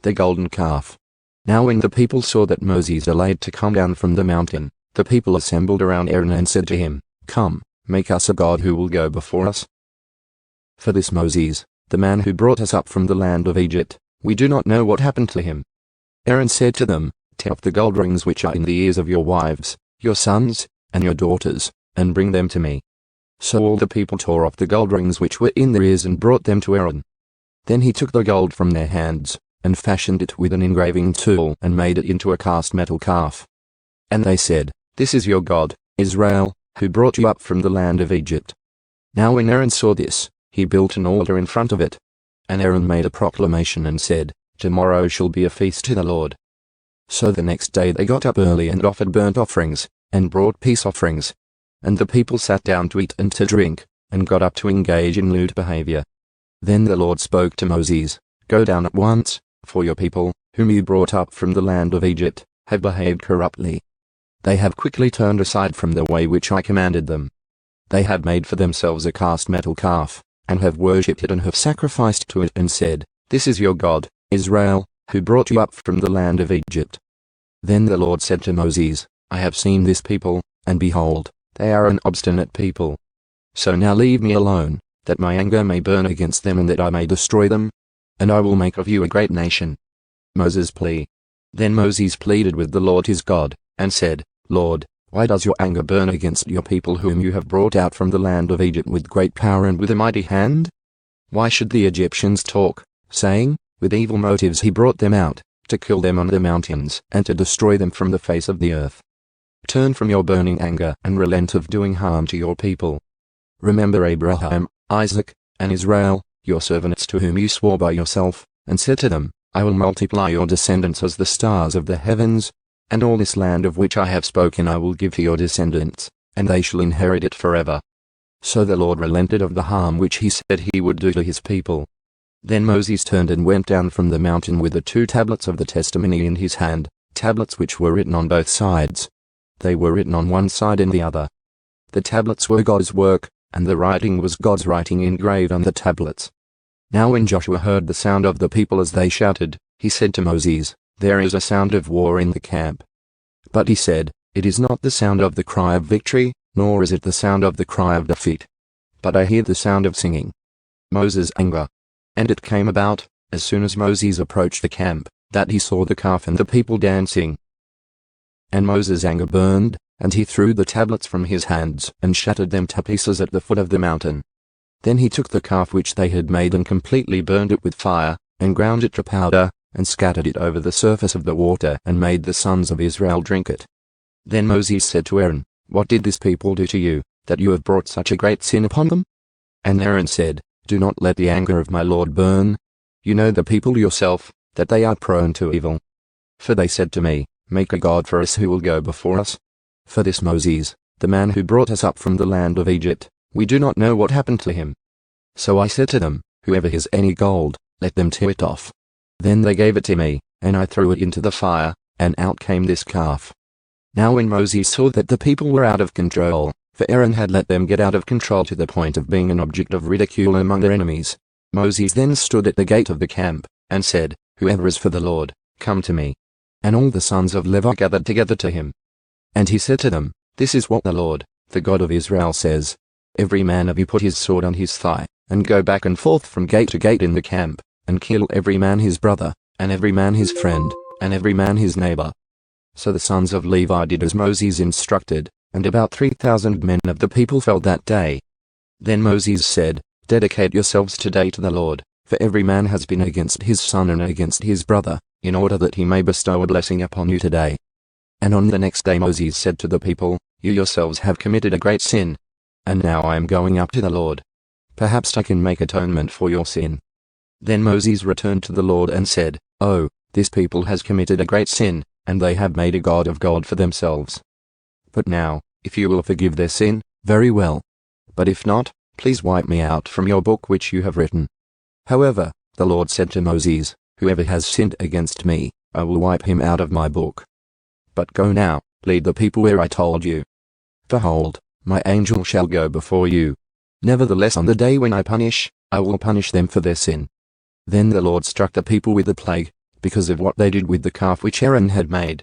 the golden calf. Now when the people saw that Moses delayed to come down from the mountain, the people assembled around Aaron and said to him, "Come, make us a god who will go before us. For this Moses, the man who brought us up from the land of Egypt, we do not know what happened to him." Aaron said to them, "Tear off the gold rings which are in the ears of your wives, your sons, and your daughters, and bring them to me." So all the people tore off the gold rings which were in their ears and brought them to Aaron. Then he took the gold from their hands, and fashioned it with an engraving tool and made it into a cast metal calf. And they said, "This is your God, Israel, who brought you up from the land of Egypt." Now when Aaron saw this, he built an altar in front of it. And Aaron made a proclamation and said, "Tomorrow shall be a feast to the Lord." So the next day they got up early and offered burnt offerings, and brought peace offerings. And the people sat down to eat and to drink, and got up to engage in lewd behavior. Then the Lord spoke to Moses, "Go down at once, for your people, whom you brought up from the land of Egypt, have behaved corruptly. They have quickly turned aside from the way which I commanded them. They have made for themselves a cast metal calf, and have worshipped it and have sacrificed to it and said, 'This is your God, Israel, who brought you up from the land of Egypt.'" Then the Lord said to Moses, "I have seen this people, and behold, they are an obstinate people. So now leave me alone, that my anger may burn against them and that I may destroy them, and I will make of you a great nation." Moses' plea. Then Moses pleaded with the Lord his God, and said, "Lord, why does your anger burn against your people whom you have brought out from the land of Egypt with great power and with a mighty hand? Why should the Egyptians talk, saying, 'With evil motives he brought them out, to kill them on the mountains and to destroy them from the face of the earth'? Turn from your burning anger and relent of doing harm to your people. Remember Abraham, Isaac, and Israel, your servants to whom you swore by yourself, and said to them, 'I will multiply your descendants as the stars of the heavens, and all this land of which I have spoken I will give to your descendants, and they shall inherit it forever.' So the Lord relented of the harm which he said he would do to his people. Then Moses turned and went down from the mountain with the 2 tablets of the testimony in his hand, tablets which were written on both sides. They were written on one side and the other. The tablets were God's work, and the writing was God's writing engraved on the tablets. Now when Joshua heard the sound of the people as they shouted, he said to Moses, "There is a sound of war in the camp." But he said, "It is not the sound of the cry of victory, nor is it the sound of the cry of defeat. But I hear the sound of singing." Moses' anger. And it came about, as soon as Moses approached the camp, that he saw the calf and the people dancing. And Moses' anger burned, and he threw the tablets from his hands and shattered them to pieces at the foot of the mountain. Then he took the calf which they had made and completely burned it with fire, and ground it to powder, and scattered it over the surface of the water and made the sons of Israel drink it. Then Moses said to Aaron, "What did this people do to you, that you have brought such a great sin upon them?" And Aaron said, "Do not let the anger of my Lord burn. You know the people yourself, that they are prone to evil. For they said to me, 'Make a god for us who will go before us.' For this Moses, the man who brought us up from the land of Egypt, we do not know what happened to him." So I said to them, "Whoever has any gold, let them tear it off." Then they gave it to me, and I threw it into the fire, and out came this calf. Now when Moses saw that the people were out of control, for Aaron had let them get out of control to the point of being an object of ridicule among their enemies, Moses then stood at the gate of the camp, and said, "Whoever is for the Lord, come to me." And all the sons of Levi gathered together to him. And he said to them, "This is what the Lord, the God of Israel says, Every man of you put his sword on his thigh, and go back and forth from gate to gate in the camp, and kill every man his brother, and every man his friend, and every man his neighbor." So the sons of Levi did as Moses instructed, and about 3,000 men of the people fell that day. Then Moses said, "Dedicate yourselves today to the Lord, for every man has been against his son and against his brother, in order that he may bestow a blessing upon you today." And on the next day Moses said to the people, "You yourselves have committed a great sin. And now I am going up to the Lord. Perhaps I can make atonement for your sin." Then Moses returned to the Lord and said, "Oh, this people has committed a great sin, and they have made a god of gold for themselves. But now, if you will forgive their sin, very well. But if not, please wipe me out from your book which you have written." However, the Lord said to Moses, "Whoever has sinned against me, I will wipe him out of my book. But go now, lead the people where I told you. Behold, my angel shall go before you. Nevertheless on the day when I will punish them for their sin." Then the Lord struck the people with the plague, because of what they did with the calf which Aaron had made.